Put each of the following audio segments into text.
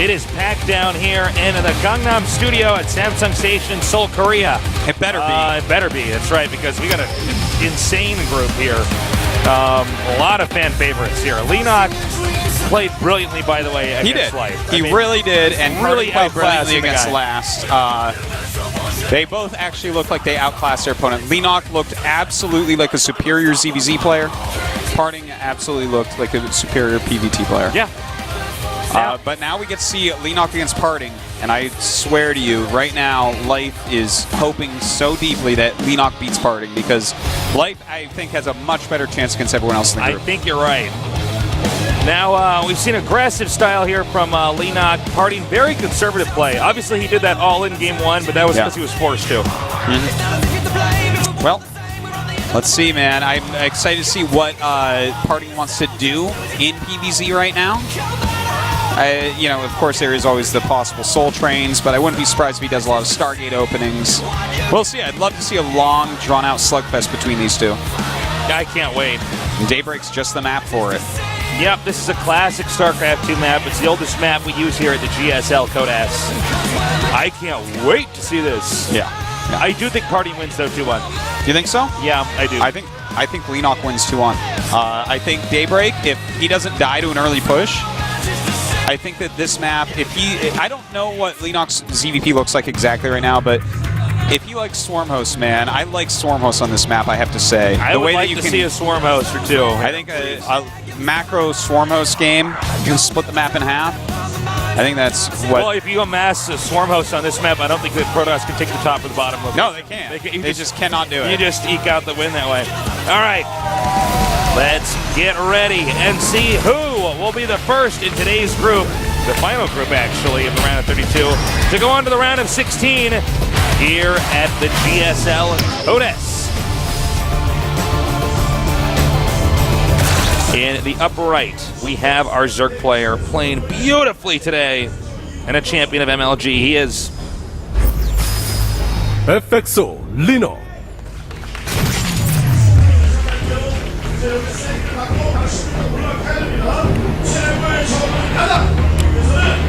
It is packed down here in the Gangnam studio at Samsung Station, Seoul, Korea. It better be. It better be. That's right, because we got an insane group here. A lot of fan favorites here. Leenock played brilliantly, by the way, against Life. He really did, and really played brilliantly outclassing against the guy. Last. They both actually looked like they outclassed their opponent. Leenock looked absolutely like a superior ZVZ player. Parting absolutely looked like a superior PVT player. Yeah. But now we get to see Leenock against Parting, and I swear to you, right now, Life is hoping so deeply that Leenock beats Parting, because Life, I think, has a much better chance against everyone else in the group. I think you're right. Now, we've seen aggressive style here from Leenock. Parting, very conservative play. Obviously, he did that all in game one, but that was because he was forced to. Well, let's see, man. I'm excited to see what Parting wants to do in PvZ right now. You know, of course, there is always the possible Soul Trains, but I wouldn't be surprised if he does a lot of Stargate openings. We'll see. I'd love to see a long, drawn-out slugfest between these two. I can't wait. And Daybreak's just the map for it. Yep, this is a classic StarCraft 2 map. It's the oldest map we use here at the GSL Code S. I can't wait to see this. Yeah. I do think Parting wins, though, 2-1. You think so? Yeah, I do. I think Leenock wins 2-1. I think Daybreak, if he doesn't die to an early push, I think that this map, I don't know what Leenock's ZVP looks like exactly right now, but if he likes Swarm Host, man, I like Swarm Host on this map, I have to say. I would like to see a Swarm Host or two. I think a macro Swarm Host game, you can split the map in half. I think that's what... Well, if you amass a Swarm Host on this map, I don't think that Protoss can take the top or the bottom. No, they can't. They just cannot do it. You just eke out the win that way. All right. Let's get ready and see who will be the first in today's group, the final group actually of the round of 32, to go on to the round of 16 here at the GSL Code S. In the upper right, we have our Zerg player playing beautifully today and a champion of MLG. He is FXO Leenock.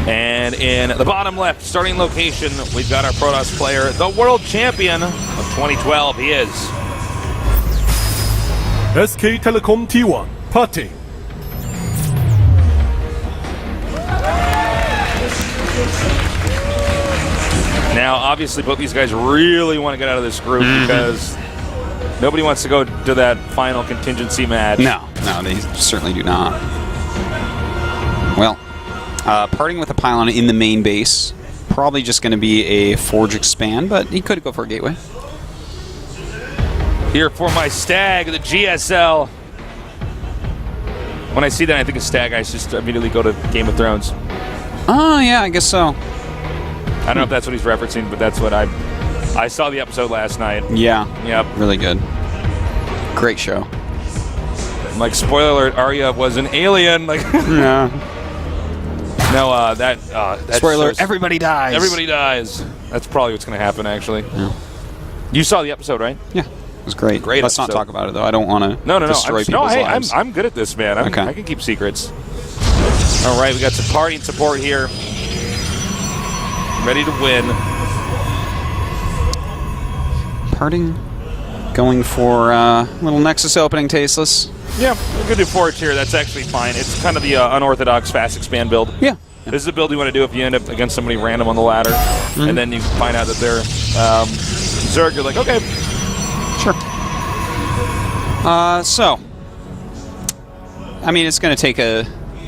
And in the bottom left starting location, we've got our Protoss player, the world champion of 2012. He is SK Telecom T1 Parting. Now, obviously, both these guys really want to get out of this group because nobody wants to go to that final contingency match. No, they certainly do not. Well, Parting with a pylon in the main base. Probably just going to be a Forge expand, but he could go for a gateway. Here for my Stag, the GSL. When I see that, I think of Stag, I just immediately go to Game of Thrones. Oh, yeah, I guess so. I don't know if that's what he's referencing, but that's what I saw the episode last night. Yeah. Yep. Really good. Great show. Like, spoiler alert, Arya was an alien. Like, yeah. No, that's spoiler alert, everybody dies. Everybody dies. That's probably what's going to happen, actually. Yeah. You saw the episode, right? Yeah. It was great. Great Let's episode. not talk about it, though. I don't want to destroy people's lives. I'm good at this, man. Okay. I can keep secrets. All right, we got some Parting support here. Ready to win. Parting going for a little Nexus opening, tasteless. Yeah, we're going to do Forge here. That's actually fine. It's kind of the unorthodox fast expand build. Yeah. This is a build you want to do if you end up against somebody random on the ladder, and then you find out that they're Zerg. You're like, okay. Sure. So, I mean, it's going to take a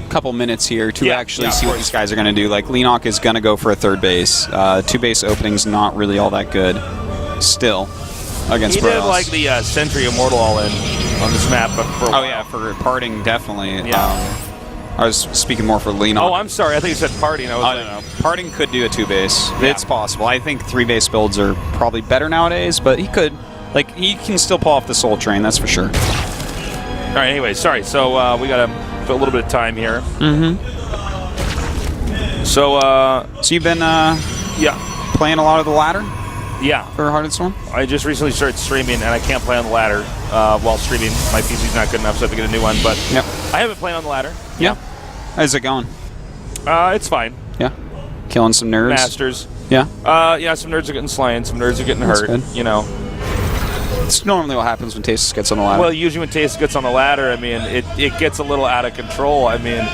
couple minutes here to actually see what these guys are going to do. Like, Leenock is going to go for a third base. Two base opening's not really all that good still against Protoss. He did like the Sentry Immortal all-in on this map for a while. Oh, yeah, for Parting, definitely. Yeah. I was speaking more for Leenock. Oh, I'm sorry. I think you said Parting. I don't know. Parting could do a two-base. Yeah. It's possible. I think three-base builds are probably better nowadays, but he could. Like, he can still pull off the Soul Train, that's for sure. All right, anyway, sorry. So we got to fill a little bit of time here. So you've been playing a lot of the ladder? Yeah. For Heart and Storm? I just recently started streaming, and I can't play on the ladder while streaming. My PC's not good enough, so I have to get a new one. But I haven't played on the ladder. Yeah. How's it going? It's fine. Yeah. Killing some nerds. Masters. Yeah. Yeah, some nerds are getting slain, some nerds are getting That's hurt, good. you know. It's normally what happens when Tasis gets on the ladder. Well, usually when Tasis gets on the ladder, I mean, it gets a little out of control. I mean,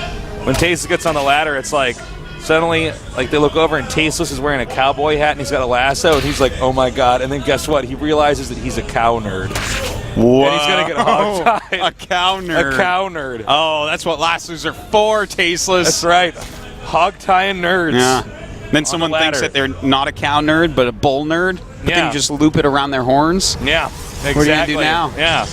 when Tasis gets on the ladder, it's like suddenly, like, they look over and Tasteless is wearing a cowboy hat and he's got a lasso and he's like, oh my god. And then guess what? He realizes that he's a cow nerd. Whoa. And he's going to get hog-tied. A cow nerd. A cow nerd. Oh, that's what lassos are for, Tasteless. That's right. Hog-tying nerds. Yeah. Then someone thinks that they're not a cow nerd, but a bull nerd. But then you just loop it around their horns. Yeah, exactly. What are you going to do now? Yeah.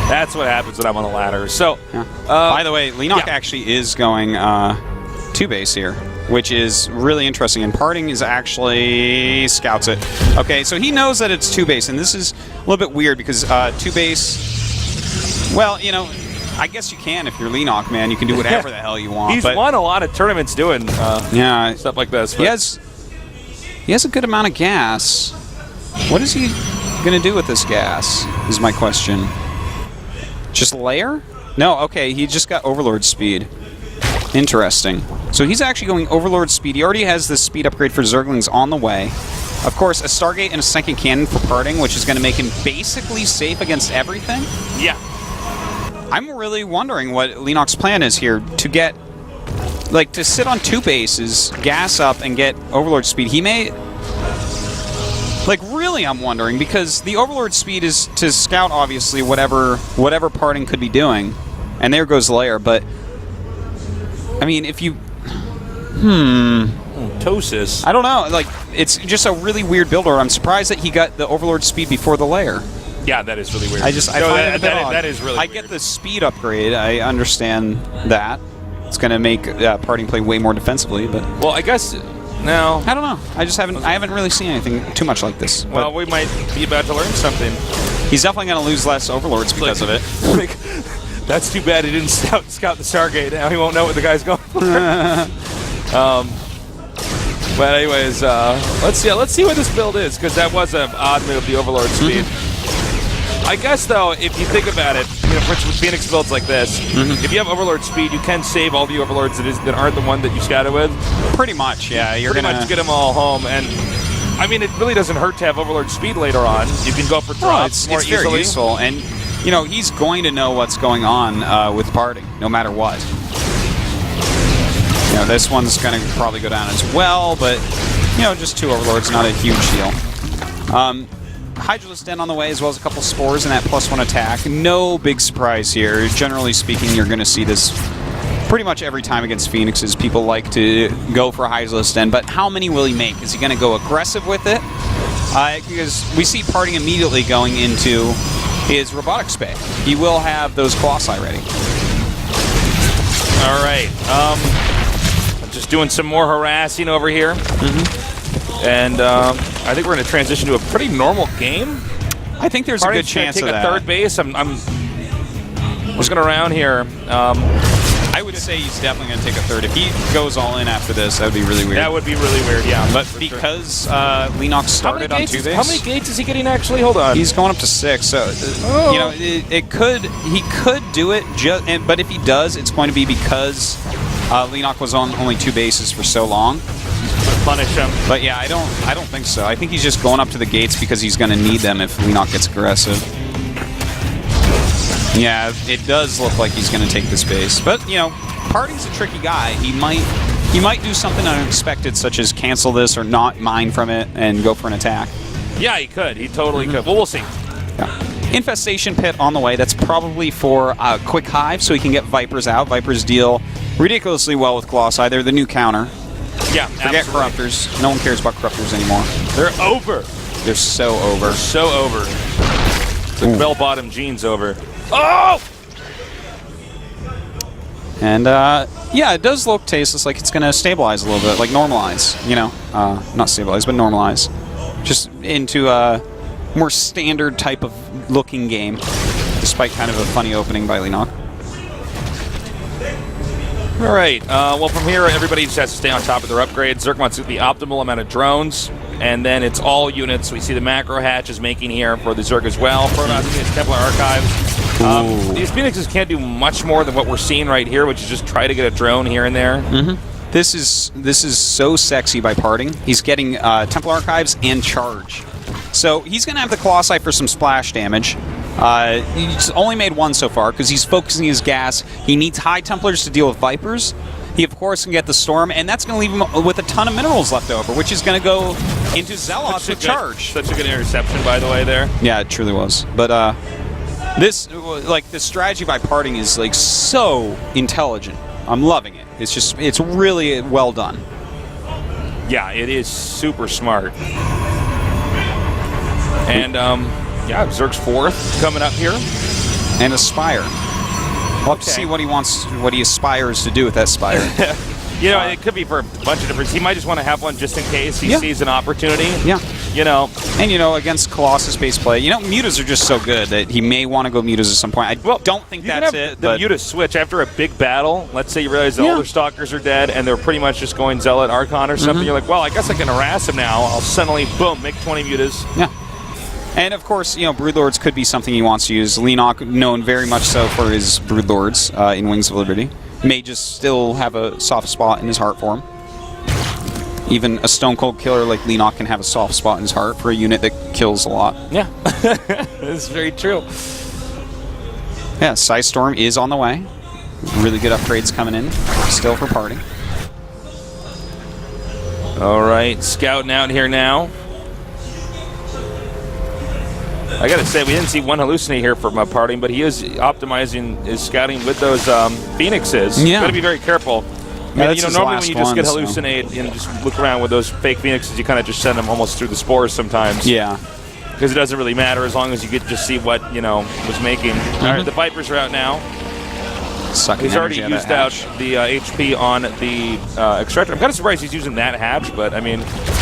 That's what happens when I'm on the ladder. So, yeah. By the way, Leenock actually is going 2-base here, which is really interesting. And Parting is actually scouts it. Okay, so he knows that it's 2-base, and this is a little bit weird because 2-base, well, you know, I guess you can if you're Leenock, man. You can do whatever the hell you want. He's won a lot of tournaments doing stuff like this. He has a good amount of gas. What is he going to do with this gas, is my question. Just layer? No, okay, he just got Overlord speed. Interesting. So he's actually going Overlord speed. He already has this speed upgrade for Zerglings on the way. Of course, a Stargate and a second cannon for Parting, which is going to make him basically safe against everything. Yeah. I'm really wondering what Leenock's plan is here to get, like, to sit on 2 bases, gas up, and get Overlord speed. He may, like, really, I'm wondering, because the Overlord speed is to scout, obviously, whatever Parting could be doing, and there goes Lair. But I mean, if you, Tosis. I don't know, like, it's just a really weird build order. I'm surprised that he got the Overlord speed before the Lair. Yeah, that is really weird. I find it a bit odd. That is really weird. I get the speed upgrade. I understand that. It's going to make Parting play way more defensively, but... Well, I guess... No. I don't know. I haven't really seen anything too much like this. Well, we might be about to learn something. He's definitely going to lose less Overlords because of it. That's too bad he didn't scout the Stargate. Now he won't know what the guy's going for. But anyways, let's see what this build is, because that was an odd move, the Overlord speed. I guess, though, if you think about it, you know, for instance, with Phoenix builds like this, if you have Overlord speed, you can save all the Overlords that aren't the one that you scouted with. Pretty much, yeah. You're pretty much get them all home, and I mean, it really doesn't hurt to have Overlord speed later on. You can go for drops more easily. It's very useful, and you know, he's going to know what's going on with Parting, no matter what. You know, this one's going to probably go down as well, but you know, just 2 Overlords, not a huge deal. Hydralisk Den on the way, as well as a couple spores and that +1 attack. No big surprise here. Generally speaking, you're going to see this pretty much every time against Phoenixes. People like to go for Hydralisk Den, but how many will he make? Is he going to go aggressive with it? Because we see Parting immediately going into his Robotics Bay. He will have those Colossi ready. All right. Just doing some more harassing over here. And I think we're going to transition to a pretty normal game. I think there's a good chance of that. Take a third base. I'm looking around here. I would say he's definitely going to take a third. If he goes all in after this, that would be really weird. That would be really weird, yeah. But because Leenock started on 2 base. How many gates is he getting actually? Hold on. He's going up to 6. So you know, he could do it. But if he does, it's going to be because Leenock was on only 2 bases for so long. Punish him. But yeah, I don't think so. I think he's just going up to the gates because he's going to need them if Leenock gets aggressive. Yeah, it does look like he's going to take this base. But, you know, Parting's a tricky guy. He might do something unexpected, such as cancel this or not mine from it and go for an attack. Yeah, he could. He totally could. Well, we'll see. Yeah. Infestation Pit on the way. That's probably for Quick Hive, so he can get Vipers out. Vipers deal ridiculously well with Colossi. They're the new counter. Yeah, forget Corruptors. No one cares about Corruptors anymore. They're over. They're so over. They're so over. It's like bell-bottom jeans over. Oh! And, yeah, it does look tasteless, like it's going to stabilize a little bit, like normalize, you know. Not stabilize, but normalize. Just into a more standard type of looking game, despite kind of a funny opening by Leenock. All right. Well, from here, everybody just has to stay on top of their upgrades. Zerk wants the optimal amount of drones. and then it's all units. We see the macro hatch is making here for the Zerg as well. Protoss against Templar Archives. These Phoenixes can't do much more than what we're seeing right here, which is just try to get a drone here and there. This is so sexy by parting. He's getting Templar Archives and Charge. So he's going to have the Colossi for some splash damage. He's only made one so far because he's focusing his gas. He needs High Templars to deal with Vipers. He, of course, can get the Storm, and that's going to leave him with a ton of minerals left over, which is going to go into Zealots with Charge. Such a good interception, by the way, there. Yeah, it truly was. But this strategy by parting is like so intelligent. I'm loving it. It's really well done. Yeah, it is super smart. And yeah, Zerg's 4th coming up here. And Aspire. We'll have to see what he aspires to do with that Spire. You know, it could be for a bunch of different. He might just want to have one just in case he sees an opportunity. Yeah. You know. And, against Colossus-based play, Mutas are just so good that he may want to go Mutas at some point. I don't think that's it. The Mutas switch after a big battle. Let's say you realize the older Stalkers are dead and they're pretty much just going Zealot Archon or something. You're like, well, I guess I can harass him now. I'll suddenly, boom, make 20 Mutas. Yeah. And, of course, Broodlords could be something he wants to use. Leenock, known very much so for his Broodlords in Wings of Liberty, may just still have a soft spot in his heart for him. Even a Stone Cold killer like Leenock can have a soft spot in his heart for a unit that kills a lot. Yeah, that's very true. Yeah, Psy Storm is on the way. Really good upgrades coming in still for party. All right, scouting out here now. I gotta say, we didn't see one hallucinate here from parting, but he is optimizing his scouting with those Phoenixes. Yeah. Gotta be very careful. Yeah, normally when you just get hallucinate and just look around with those fake Phoenixes, you kind of just send them almost through the spores sometimes. Yeah. Because it doesn't really matter as long as you get to just see what, was making. All right, the Vipers are out now. He's already used out the HP on the Extractor. I'm kind of surprised he's using that hatch, but,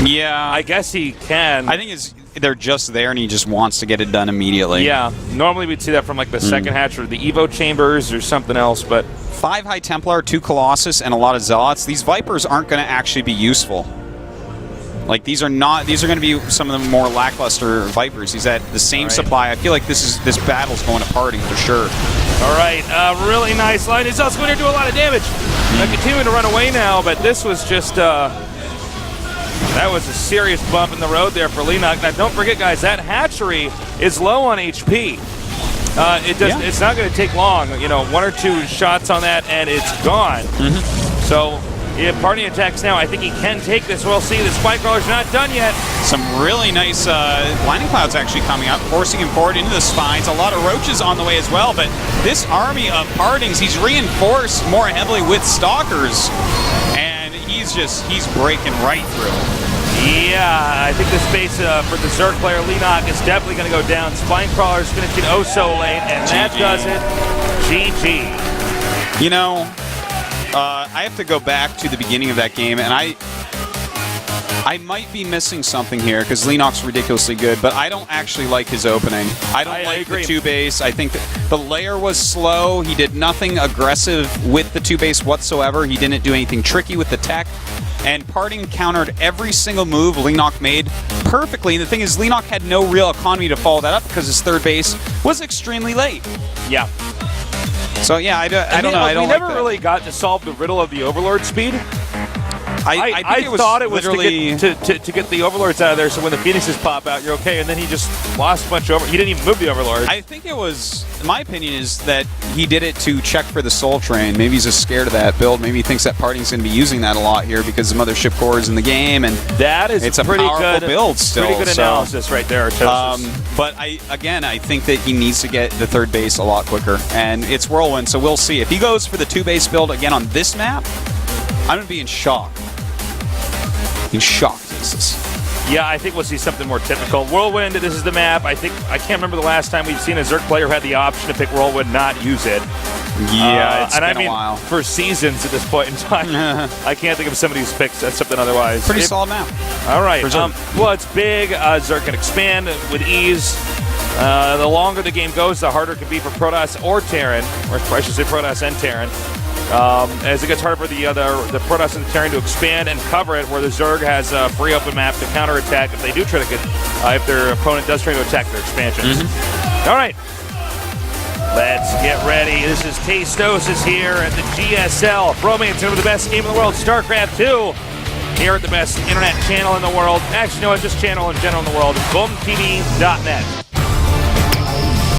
yeah, I guess he can. I think they're just there, and he just wants to get it done immediately. Yeah, normally we'd see that from, the second hatch or the Evo chambers or something else, but... 5 High Templar, 2 Colossus, and a lot of Zealots. These Vipers aren't going to actually be useful. These are going to be some of the more lackluster Vipers. He's at the same supply. I feel like this battle's going to party for sure. All right, really nice line. He's also going to do a lot of damage. Continuing to run away now, but this was just... that was a serious bump in the road there for Leenock. Now, don't forget, guys, that hatchery is low on HP. It's not going to take long. 1 or 2 shots on that, and it's gone. So, party attacks now. I think he can take this. We'll see. The Spike Crawler's not done yet. Some really nice Blinding Clouds actually coming up, forcing him forward into the spines. A lot of Roaches on the way as well, but this army of Partings, he's reinforced more heavily with Stalkers, and he's breaking right through. Yeah, I think the space for the Zerg player Leenock is definitely going to go down. Spine Crawler's finishing oh so late, and that does it. GG. I have to go back to the beginning of that game, and I might be missing something here because Leenock's ridiculously good, but I don't actually like his opening. I don't like the 2-base. I think the layer was slow. He did nothing aggressive with the 2-base whatsoever. He didn't do anything tricky with the tech. And Parting countered every single move Leenock made perfectly. And the thing is, Leenock had no real economy to follow that up because his 3rd base was extremely late. Yeah. So, yeah, I don't know. We never really got to solve the riddle of the Overlord speed. I thought it was to get the Overlords out of there so when the Phoenixes pop out, you're okay, and then he just lost a bunch of He didn't even move the Overlord. I think it was, my opinion is that he did it to check for the Soul Train. Maybe he's just scared of that build. Maybe he thinks that Parting's going to be using that a lot here because the Mothership Core is in the game, and that is it's a pretty powerful build still. Pretty good analysis right there, but I think that he needs to get the 3rd base a lot quicker, and it's Whirlwind, so we'll see. If he goes for the 2-base build again on this map, I'm going to be in shock. In shock. Yeah, I think we'll see something more typical. Whirlwind, this is the map. I can't remember the last time we've seen a Zerg player who had the option to pick Whirlwind, not use it. Yeah, it's been a while. For seasons at this point in time. I can't think of somebody who's picked something otherwise. Pretty solid map. All right. Well, it's big. Zerg can expand with ease. The longer the game goes, the harder it can be for Protoss or Terran, or I should say Protoss and Terran. as it gets harder for the Protoss and the Terran to expand and cover it, where the Zerg has a free open map to counterattack if they do try to get, if their opponent does try to attack their expansions. All right, let's get ready. This is Tastosis here at the GSL. Bromance into the best game in the world, Starcraft 2. Here at the best internet channel in the world. Actually, no, just channel in general in the world, GOMTV.net.